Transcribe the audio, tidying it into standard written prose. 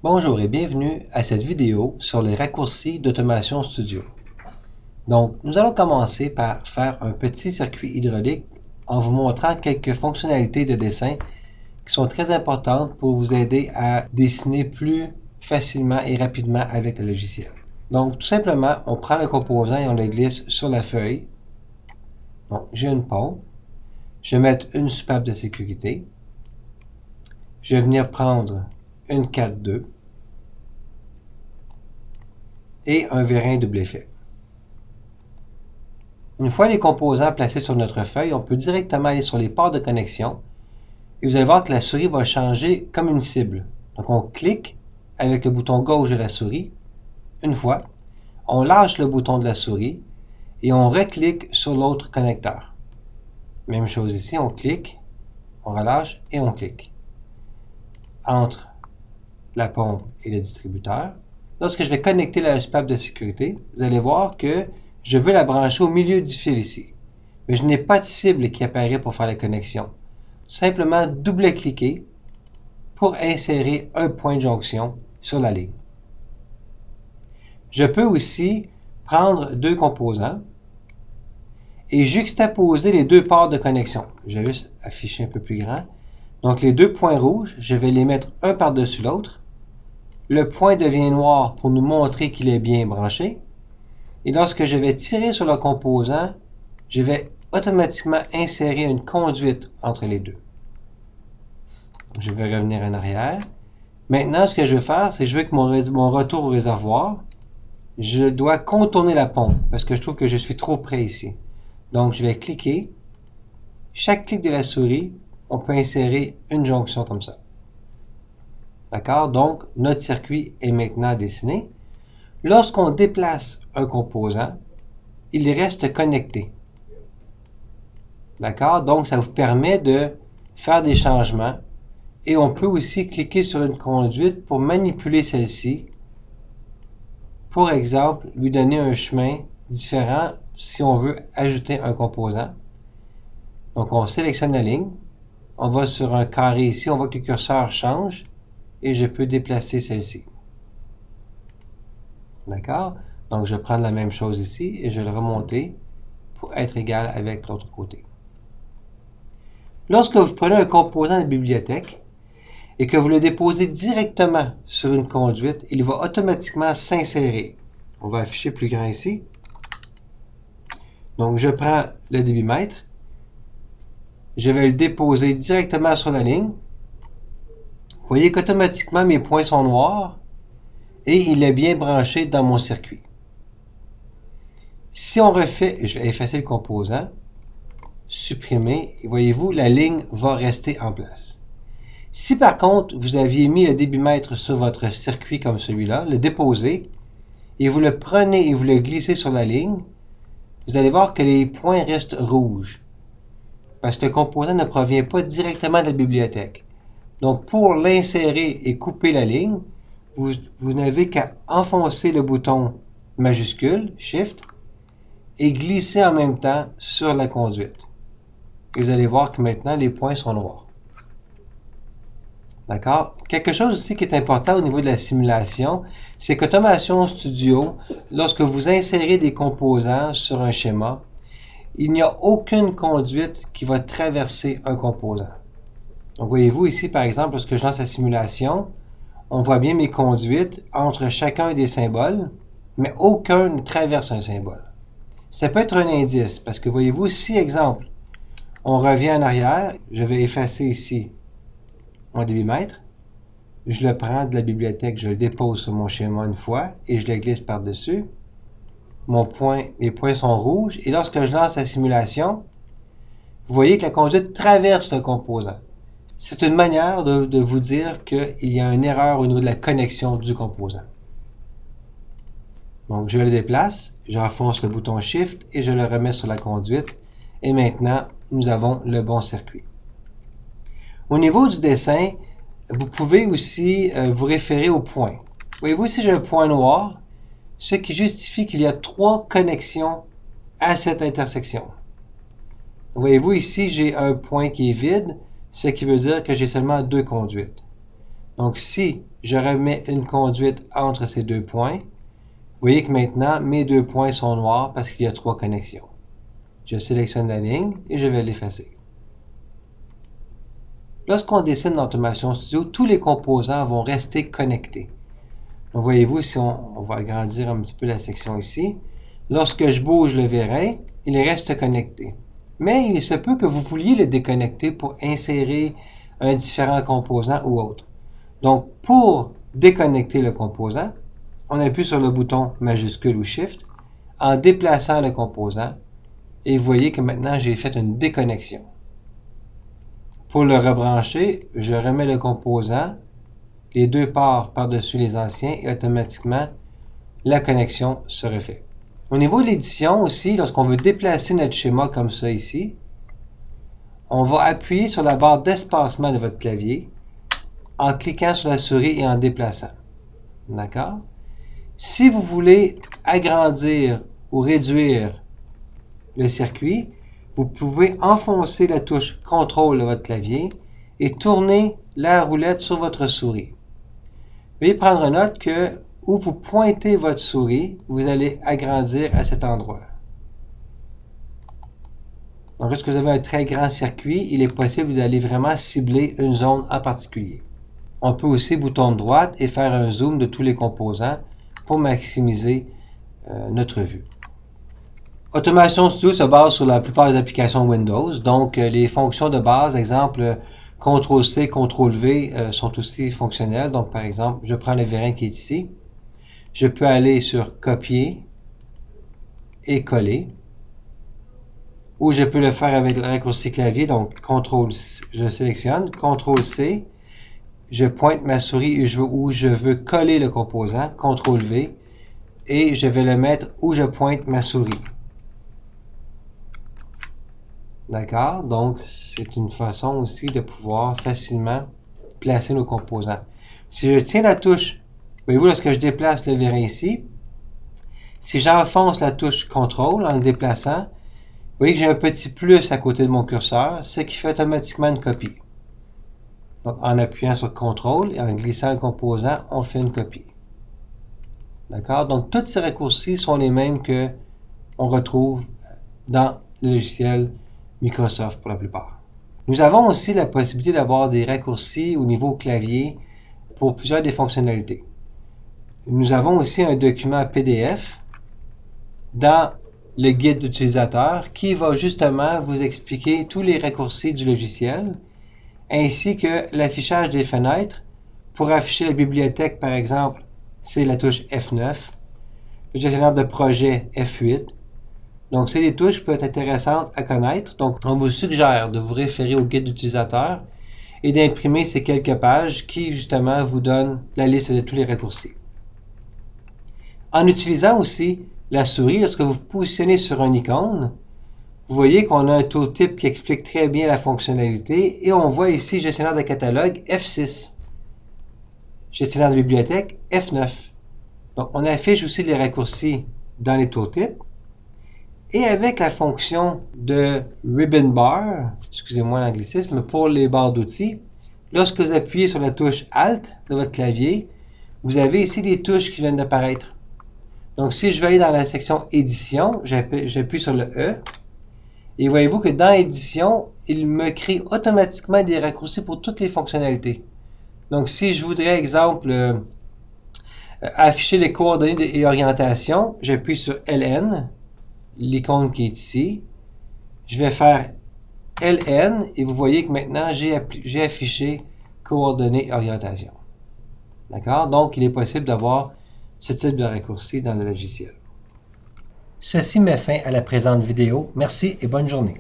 Bonjour et bienvenue à cette vidéo sur les raccourcis d'Automation Studio. Donc, nous allons commencer par faire un petit circuit hydraulique en vous montrant quelques fonctionnalités de dessin qui sont très importantes pour vous aider à dessiner plus facilement et rapidement avec le logiciel. Donc, tout simplement, on prend le composant et on le glisse sur la feuille. Donc, j'ai une pompe. Je vais mettre une soupape de sécurité. Je vais venir prendre une 4-2 et un vérin double effet. Une fois les composants placés sur notre feuille, on peut directement aller sur les ports de connexion et vous allez voir que la souris va changer comme une cible. Donc on clique avec le bouton gauche de la souris une fois, on lâche le bouton de la souris et on reclique sur l'autre connecteur. Même chose ici, on clique, on relâche et on clique entre la pompe et le distributeur. Lorsque je vais connecter la soupape de sécurité, vous allez voir que je veux la brancher au milieu du fil ici. Mais je n'ai pas de cible qui apparaît pour faire la connexion. Tout simplement double-cliquer pour insérer un point de jonction sur la ligne. Je peux aussi prendre deux composants et juxtaposer les deux ports de connexion. Je vais juste afficher un peu plus grand. Donc les deux points rouges, je vais les mettre un par-dessus l'autre. Le point devient noir pour nous montrer qu'il est bien branché. Et lorsque je vais tirer sur le composant, je vais automatiquement insérer une conduite entre les deux. Je vais revenir en arrière. Maintenant, ce que je veux faire, c'est que je veux que mon retour au réservoir, je dois contourner la pompe parce que je trouve que je suis trop près ici. Donc, je vais cliquer. Chaque clic de la souris, on peut insérer une jonction comme ça. D'accord? Donc, notre circuit est maintenant dessiné. Lorsqu'on déplace un composant, il reste connecté. D'accord? Donc, ça vous permet de faire des changements et on peut aussi cliquer sur une conduite pour manipuler celle-ci. Pour exemple, lui donner un chemin différent si on veut ajouter un composant. Donc, on sélectionne la ligne. On va sur un carré ici. On voit que le curseur change et je peux déplacer celle-ci. D'accord? Donc, je vais prendre la même chose ici et je vais le remonter pour être égal avec l'autre côté. Lorsque vous prenez un composant de bibliothèque et que vous le déposez directement sur une conduite, il va automatiquement s'insérer. On va afficher plus grand ici. Donc, je prends le débitmètre. Je vais le déposer directement sur la ligne. Vous voyez qu'automatiquement, mes points sont noirs et il est bien branché dans mon circuit. Si on refait, je vais effacer le composant, supprimer, et voyez-vous, la ligne va rester en place. Si par contre, vous aviez mis le débitmètre sur votre circuit comme celui-là, le déposez, et vous le prenez et vous le glissez sur la ligne, vous allez voir que les points restent rouges. Parce que le composant ne provient pas directement de la bibliothèque. Donc, pour l'insérer et couper la ligne, vous n'avez qu'à enfoncer le bouton majuscule, Shift, et glisser en même temps sur la conduite. Et vous allez voir que maintenant, les points sont noirs. D'accord? Quelque chose aussi qui est important au niveau de la simulation, c'est qu'Automation Studio, lorsque vous insérez des composants sur un schéma, il n'y a aucune conduite qui va traverser un composant. Donc, voyez-vous ici, par exemple, lorsque je lance la simulation, on voit bien mes conduites entre chacun des symboles, mais aucun ne traverse un symbole. Ça peut être un indice, parce que voyez-vous, si, exemple, on revient en arrière, je vais effacer ici mon débitmètre, je le prends de la bibliothèque, je le dépose sur mon schéma une fois et je le glisse par-dessus. Les points sont rouges et lorsque je lance la simulation, vous voyez que la conduite traverse le composant. C'est une manière de vous dire qu'il y a une erreur au niveau de la connexion du composant. Donc, je le déplace, j'enfonce le bouton Shift et je le remets sur la conduite. Et maintenant, nous avons le bon circuit. Au niveau du dessin, vous pouvez aussi vous référer aux points. Voyez-vous, ici j'ai un point noir, ce qui justifie qu'il y a 3 connexions à cette intersection. Voyez-vous, ici j'ai un point qui est vide, ce qui veut dire que j'ai seulement 2 conduites. Donc, si je remets une conduite entre ces deux points, vous voyez que maintenant, mes deux points sont noirs parce qu'il y a 3 connexions. Je sélectionne la ligne et je vais l'effacer. Lorsqu'on dessine dans Automation Studio, tous les composants vont rester connectés. Donc, voyez-vous, si on va agrandir un petit peu la section ici, lorsque je bouge le vérin, il reste connecté. Mais il se peut que vous vouliez le déconnecter pour insérer un différent composant ou autre. Donc, pour déconnecter le composant, on appuie sur le bouton majuscule ou Shift en déplaçant le composant et vous voyez que maintenant j'ai fait une déconnexion. Pour le rebrancher, je remets le composant, les deux parts par-dessus les anciens et automatiquement la connexion se refait. Au niveau de l'édition aussi, lorsqu'on veut déplacer notre schéma comme ça ici, on va appuyer sur la barre d'espacement de votre clavier en cliquant sur la souris et en déplaçant. D'accord? Si vous voulez agrandir ou réduire le circuit, vous pouvez enfoncer la touche CTRL de votre clavier et tourner la roulette sur votre souris. Veuillez prendre note que où vous pointez votre souris, vous allez agrandir à cet endroit. Donc, lorsque vous avez un très grand circuit, il est possible d'aller vraiment cibler une zone en particulier. On peut aussi bouton de droite et faire un zoom de tous les composants pour maximiser notre vue. Automation Studio se base sur la plupart des applications Windows, donc les fonctions de base, exemple CTRL-C, CTRL-V sont aussi fonctionnelles. Donc par exemple, je prends le vérin qui est ici, je peux aller sur Copier et Coller, ou je peux le faire avec le raccourci clavier, donc je sélectionne, CTRL-C, je pointe ma souris où je veux coller le composant, CTRL-V, et je vais le mettre où je pointe ma souris. D'accord? Donc, c'est une façon aussi de pouvoir facilement placer nos composants. Si je tiens la touche, voyez-vous, lorsque je déplace le vérin ici, si j'enfonce la touche CTRL en le déplaçant, vous voyez que j'ai un petit plus à côté de mon curseur, ce qui fait automatiquement une copie. Donc, en appuyant sur CTRL et en glissant le composant, on fait une copie. D'accord? Donc, tous ces raccourcis sont les mêmes que on retrouve dans le logiciel Microsoft pour la plupart. Nous avons aussi la possibilité d'avoir des raccourcis au niveau clavier pour plusieurs des fonctionnalités. Nous avons aussi un document PDF dans le guide d'utilisateur qui va justement vous expliquer tous les raccourcis du logiciel ainsi que l'affichage des fenêtres. Pour afficher la bibliothèque, par exemple, c'est la touche F9, le gestionnaire de projet F8. Donc, c'est des touches qui peuvent être intéressantes à connaître. Donc, on vous suggère de vous référer au guide d'utilisateur et d'imprimer ces quelques pages qui, justement, vous donnent la liste de tous les raccourcis. En utilisant aussi la souris, lorsque vous vous positionnez sur une icône, vous voyez qu'on a un tooltip qui explique très bien la fonctionnalité et on voit ici gestionnaire de catalogue F6, gestionnaire de bibliothèque F9. Donc, on affiche aussi les raccourcis dans les tooltips. Et avec la fonction de Ribbon Bar, excusez-moi l'anglicisme, pour les barres d'outils, lorsque vous appuyez sur la touche Alt de votre clavier, vous avez ici les touches qui viennent d'apparaître. Donc, si je vais aller dans la section Édition, j'appuie sur le E. Et voyez-vous que dans Édition, il me crée automatiquement des raccourcis pour toutes les fonctionnalités. Donc, si je voudrais, exemple, afficher les coordonnées et orientation, j'appuie sur LN, l'icône qui est ici. Je vais faire LN et vous voyez que maintenant, j'ai affiché coordonnées et orientation. D'accord? Donc, il est possible d'avoir ce type de raccourci dans le logiciel. Ceci met fin à la présente vidéo. Merci et bonne journée.